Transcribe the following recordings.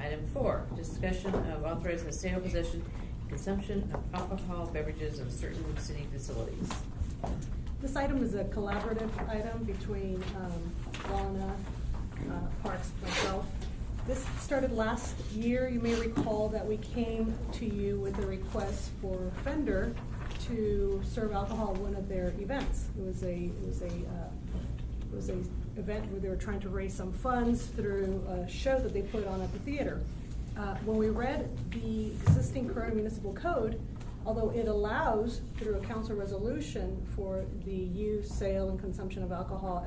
Item 4, discussion of authorizing the sale, possession, and consumption of alcohol beverages in certain city facilities. This item is a collaborative item between Lana, Parks, myself. This started last year. You may recall that we came to you with a request for Fender to serve alcohol at one of their events. It was a event where they were trying to raise some funds through a show that they put on at the theater. When we read the existing Corona Municipal Code, although it allows through a council resolution for the use, sale, and consumption of alcohol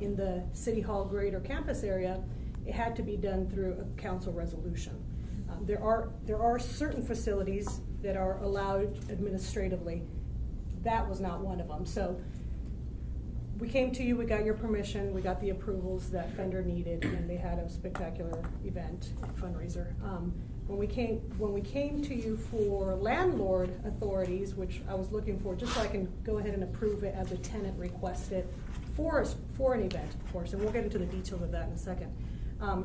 in the City Hall greater campus area, it had to be done through a council resolution. There are certain facilities that are allowed administratively. That was not one of them. So we came to you, we got your permission, we got the approvals that Fender needed, and they had a spectacular event, fundraiser. When we came to you for landlord authorities, which I was looking for, just so I can go ahead and approve it as a tenant requested for an event, of course, and we'll get into the details of that in a second.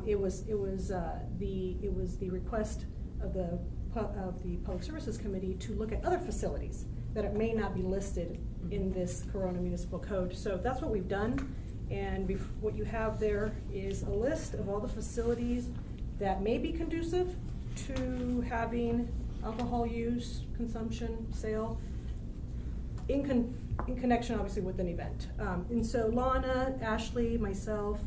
It was the request of the Public Services Committee to look at other facilities that it may not be listed in this Corona Municipal Code. So that's what we've done, and what you have there is a list of all the facilities that may be conducive to having alcohol use, consumption, sale, in connection obviously with an event. And so Lana, Ashley, myself,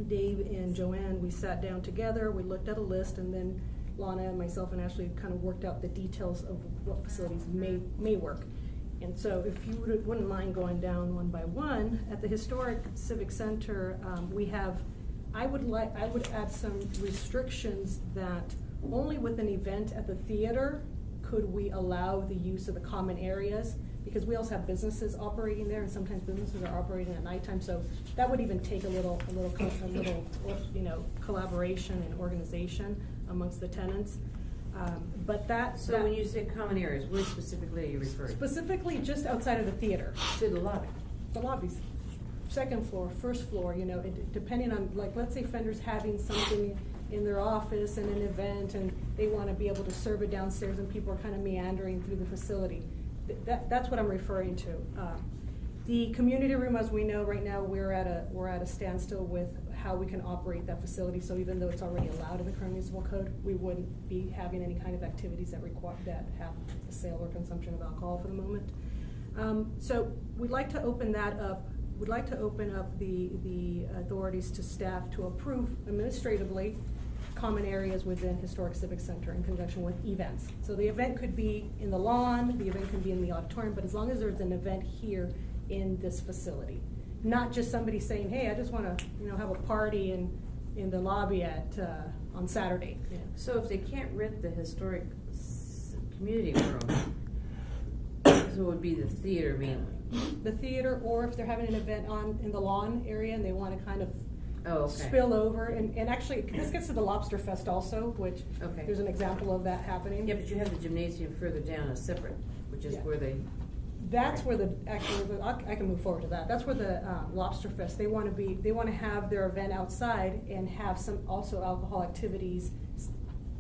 Dave, and Joanne, we sat down together, we looked at a list, and then Lana, myself, and Ashley kind of worked out the details of what facilities may work. And so if you wouldn't mind going down one by one, at the Historic Civic Center, I would add some restrictions that only with an event at the theater could we allow the use of the common areas, because we also have businesses operating there, and sometimes businesses are operating at nighttime. So that would even take a little collaboration and organization amongst the tenants. So when you say common areas, where specifically are you referring? Specifically just outside of the theater. To the lobby. The lobbies, second floor, first floor, depending on, like, let's say Fender's having something in their office and an event, and they want to be able to serve it downstairs, and people are kind of meandering through the facility. That's what I'm referring to. The community room, as we know right now, we're at a standstill with how we can operate that facility. So even though it's already allowed in the Corona Municipal Code, we wouldn't be having any kind of activities that have a sale or consumption of alcohol for the moment. So we'd like to open that up. We'd like to open up the authorities to staff to approve administratively common areas within Historic Civic Center in conjunction with events. So the event could be in the lawn, the event could be in the auditorium, but as long as there's an event here in this facility. Not just somebody saying, hey, I just want to have a party in the lobby on Saturday. Yeah. So if they can't rent the historic community room, so it would be the theater mainly. The theater, or if they're having an event in the lawn area and they want to kind of okay. spill over, and actually this gets to the Lobster Fest also, which okay. There's an example of that happening. Yeah, but you have the gymnasium further down as separate, which is where they. That's where I can move forward to that. That's where the Lobster Fest, they want to have their event outside and have some also alcohol activities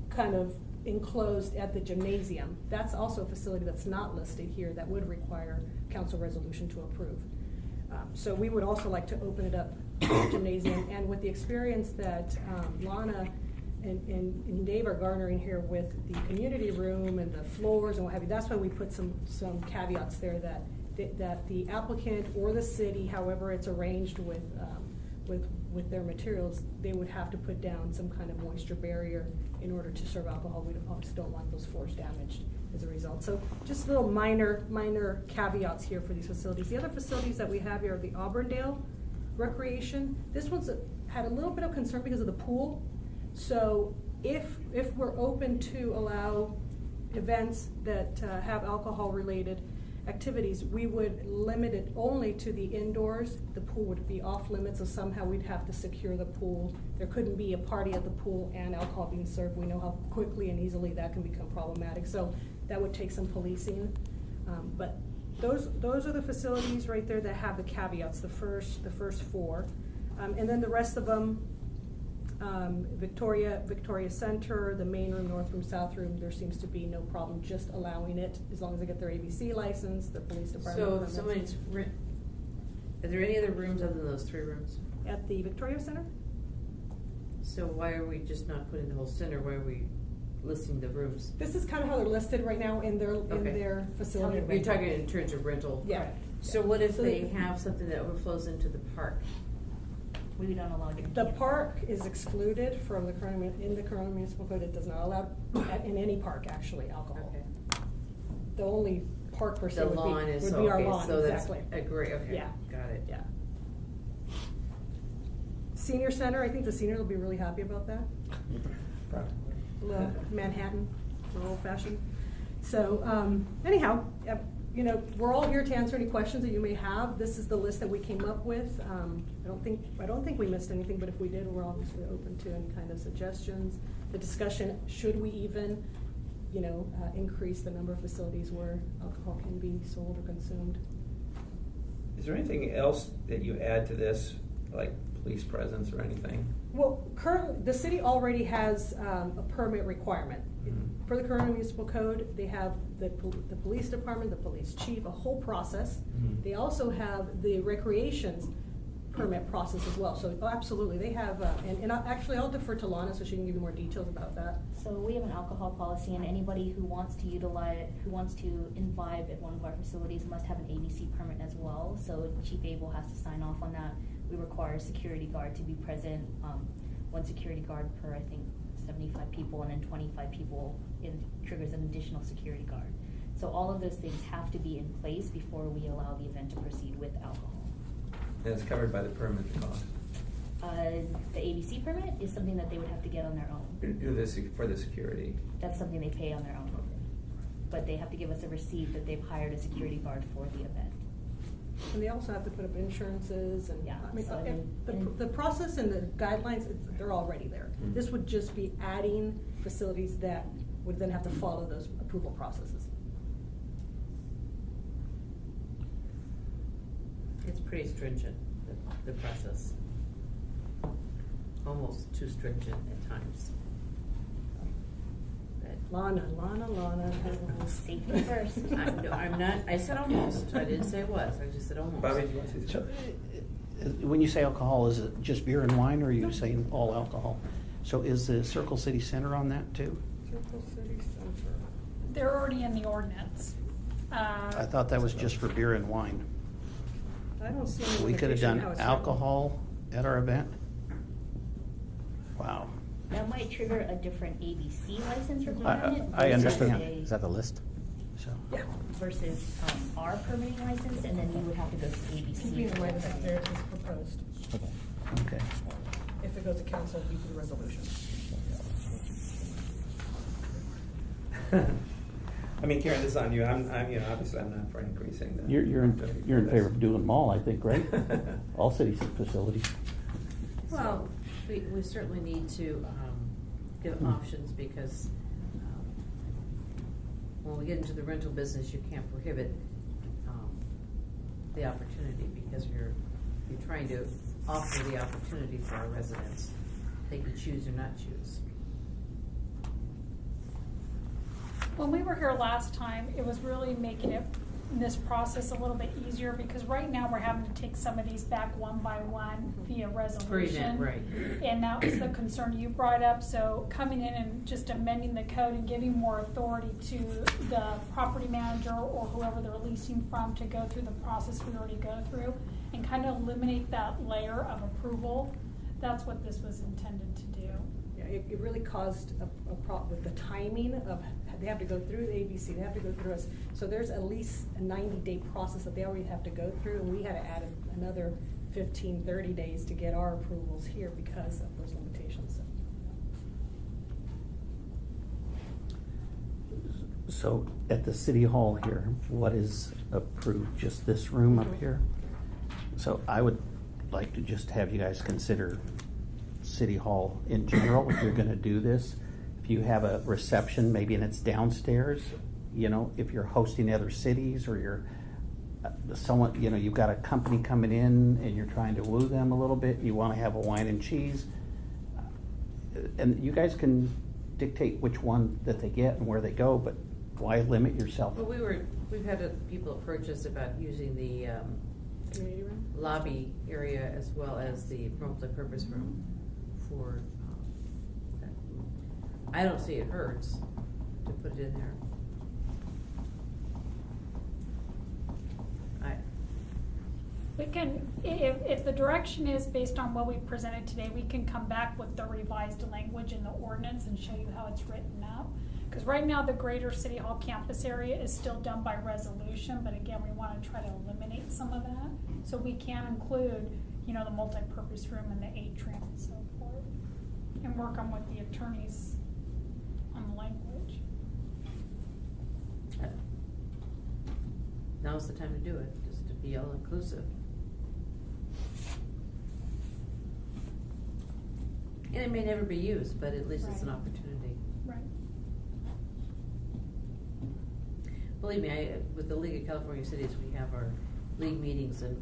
kind of enclosed at the gymnasium. That's also a facility that's not listed here that would require council resolution to approve. So we would also like to open it up to the gymnasium, and with the experience that Lana and Dave are garnering here with the community room and the floors and what have you, that's why we put some caveats there that the applicant or the city, however it's arranged with their materials, they would have to put down some kind of moisture barrier in order to serve alcohol. We obviously don't want those floors damaged as a result. So just little minor caveats here for these facilities. The other facilities that we have here are the Auburndale Recreation. This one's had a little bit of concern because of the pool. So if we're open to allow events that have alcohol related activities, we would limit it only to the indoors. The pool would be off limits, so somehow we'd have to secure the pool. There couldn't be a party at the pool and alcohol being served. We know how quickly and easily that can become problematic. So that would take some policing. But those are the facilities right there that have the caveats, the first four. And then the rest of them, Victoria Center, the main room, north room, south room, there seems to be no problem just allowing it, as long as they get their ABC license, their police department So if permits. somebody's are there any other rooms other than those 3 rooms? At the Victoria Center? So why are we just not putting the whole center? Why are we listing the rooms? This is kind of how they're listed right now in their, Okay. facility. You're talking in terms of rental? Yeah. So what if So they they- have something that overflows into the park? We don't allow drinking. The park is excluded from the current, in the current municipal code, it does not allow, in any park actually, alcohol. Okay. The only park per se The would lawn is, be our okay, lawn, so that's exactly. a great, okay, Yeah. got it. Yeah. Senior Center, I think the seniors will be really happy about that. Little Manhattan, a little old fashioned. So, anyhow, you know, we're all here to answer any questions that you may have. This is the list that we came up with. I don't think we missed anything, but if we did, we're obviously open to any kind of suggestions. The discussion, should we even, you know, increase the number of facilities where alcohol can be sold or consumed? Is there anything else that you add to this, like police presence or anything? Well, currently, the city already has a permit requirement. Mhm. Per the current municipal code, they have the police department, the police chief, a whole process. Mhm. They also have the recreations permit process as well. So absolutely, they have, and actually I'll defer to Lana so she can give you more details about that. So we have an alcohol policy, and anybody who wants to utilize, who wants to imbibe at one of our facilities must have an ABC permit as well. So Chief Abel has to sign off on that. We require a security guard to be present, 1 security guard per, I think, 75 people, and then 25 people, it triggers an additional security guard. So all of those things have to be in place before we allow the event to proceed with alcohol. And it's covered by the permit cost. The ABC permit is something that they would have to get on their own. Do this for the security. That's something they pay on their own. But they have to give us a receipt that they've hired a security guard for the event. And they also have to put up insurances and, Yeah, I mean, so the process and the guidelines, they're already there. Mhm. This would just be adding facilities that would then have to follow those approval processes. It's pretty stringent, the process. Almost too stringent at times. But Lana. Safety first. I'm not, I said almost, I didn't say it was, I just said almost. Bobby, do you want to say So, something? when you say alcohol, is it just beer and wine, or are you saying all alcohol? So is the Circle City Center on that too? Circle City Center. They're already in the ordinance. I thought that was just for beer and wine. I don't see any We could have limitation done how it's alcohol at our event? Wow. That might trigger a different ABC license requirement. I understand. versus Is that the list? So, written. Versus our permitting license, and then you would have to go to ABC. Keeping the way that there is proposed. Okay. okay. If it goes to council, it'll be through resolution. I mean, Karen, this is on you. I'm, you know, obviously I'm not for increasing the. You're in favor of doing them all, I think, right? All city facilities. Well, we certainly need to give options because when we get into the rental business, you can't prohibit the opportunity because you're trying to offer the opportunity for our residents. They can choose or not choose. When we were here last time, it was really making this process a little bit easier because right now we're having to take some of these back one by one via resolution. Right. And that was the concern you brought up. So coming in and just amending the code and giving more authority to the property manager or whoever they're leasing from to go through the process we already go through and kind of eliminate that layer of approval. That's what this was intended to do. Yeah, it really caused a problem with the timing of, they have to go through the ABC, they have to go through us. So there's at least a 90-day process that they already have to go through, and we had to add another 15, 30 days to get our approvals here because of those limitations. So at the city hall here, what is approved? Just this room up here? So I would like to just have you guys consider city hall in general if you're gonna do this. If you have a reception, maybe and it's downstairs, you know, if you're hosting other cities or you're someone, you know, you've got a company coming in and you're trying to woo them a little bit, you wanna have a wine and cheese, and you guys can dictate which one that they get and where they go, but why limit yourself? Well, we've had people approach us about using the Community room? lobby area as well as the multi-purpose room for, that. I don't see it hurts to put it in there. We can, if the direction is based on what we presented today, we can come back with the revised language in the ordinance and show you how it's written now. Because right now, the greater City Hall campus area is still done by resolution, but again, we want to try to eliminate some of that. So we can include, the multi-purpose room and the atrium and so forth, and work on with the attorneys on the language. Now's the time to do it, just to be all inclusive. And it may never be used, but at least it's an Right. opportunity. Right. Believe me, with the League of California Cities, we have our league meetings, and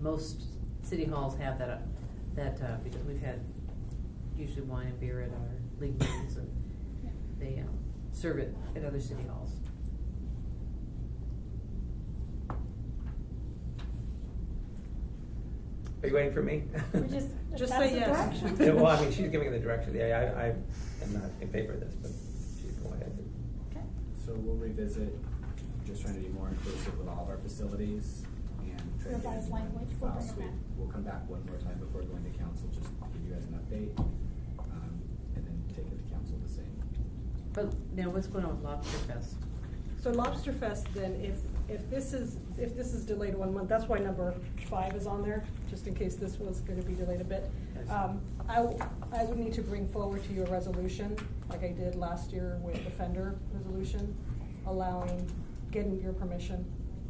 most city halls have that, because we've had usually wine and beer at our league meetings, and Yeah. they serve it at other city halls. Are you waiting for me? We just Just that's say the yes. direction. Yeah, well, I mean, she's giving the direction. Yeah, I am not in favor of this, but she's going ahead. Okay. So we'll revisit, just trying to be more inclusive with all of our facilities and try to get Revised into one language, we'll file bring it suite. back. We'll come back one more time before going to council, just to give you guys an update, and then take it to council the same. But now, what's going on with Lobster Fest? So Lobster Fest, then, if this is delayed 1 month, that's why number 5 is on there, just in case this was gonna be delayed a bit. I would need to bring forward to you a resolution, like I did last year with the Fender resolution, getting your permission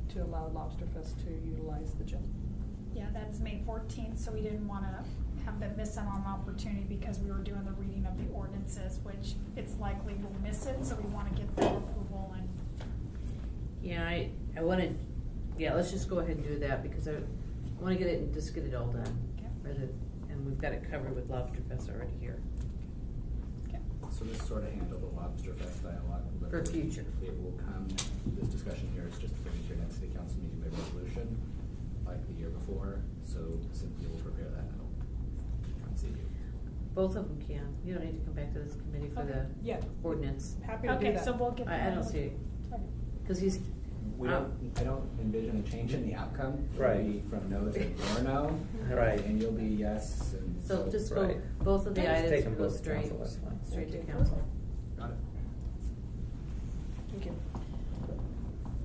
to allow Lobster Fest to utilize the gym. Yeah, that's May 14th, so we didn't want to have them miss out on an opportunity because we were doing the reading of the ordinances, which it's likely we'll miss it, so we want to get their approval and. Yeah, I wanted, let's just go ahead and do that, because I wanna get it and just get it all done. Okay. And we've got it covered with Lobster Fest already here. Okay. So this sort of handle the Lobster Fest dialogue. For future. It will come, this discussion here is just to bring it to your next city council meeting by resolution, like the year before, so Cynthia will prepare that and I'll come see you. Both of them can. You don't need to come back to this committee for the Yeah, ordinance. happy to do Okay, that. so we'll get. I don't see it, Okay. because he's, I don't envision a change in the outcome. It'll Right. be from no to more no. Right. And you'll be yes, and so just go, Right. both of the Just take items them go both to straight, council, that's fine. straight to Okay. council. Got it. Thank you.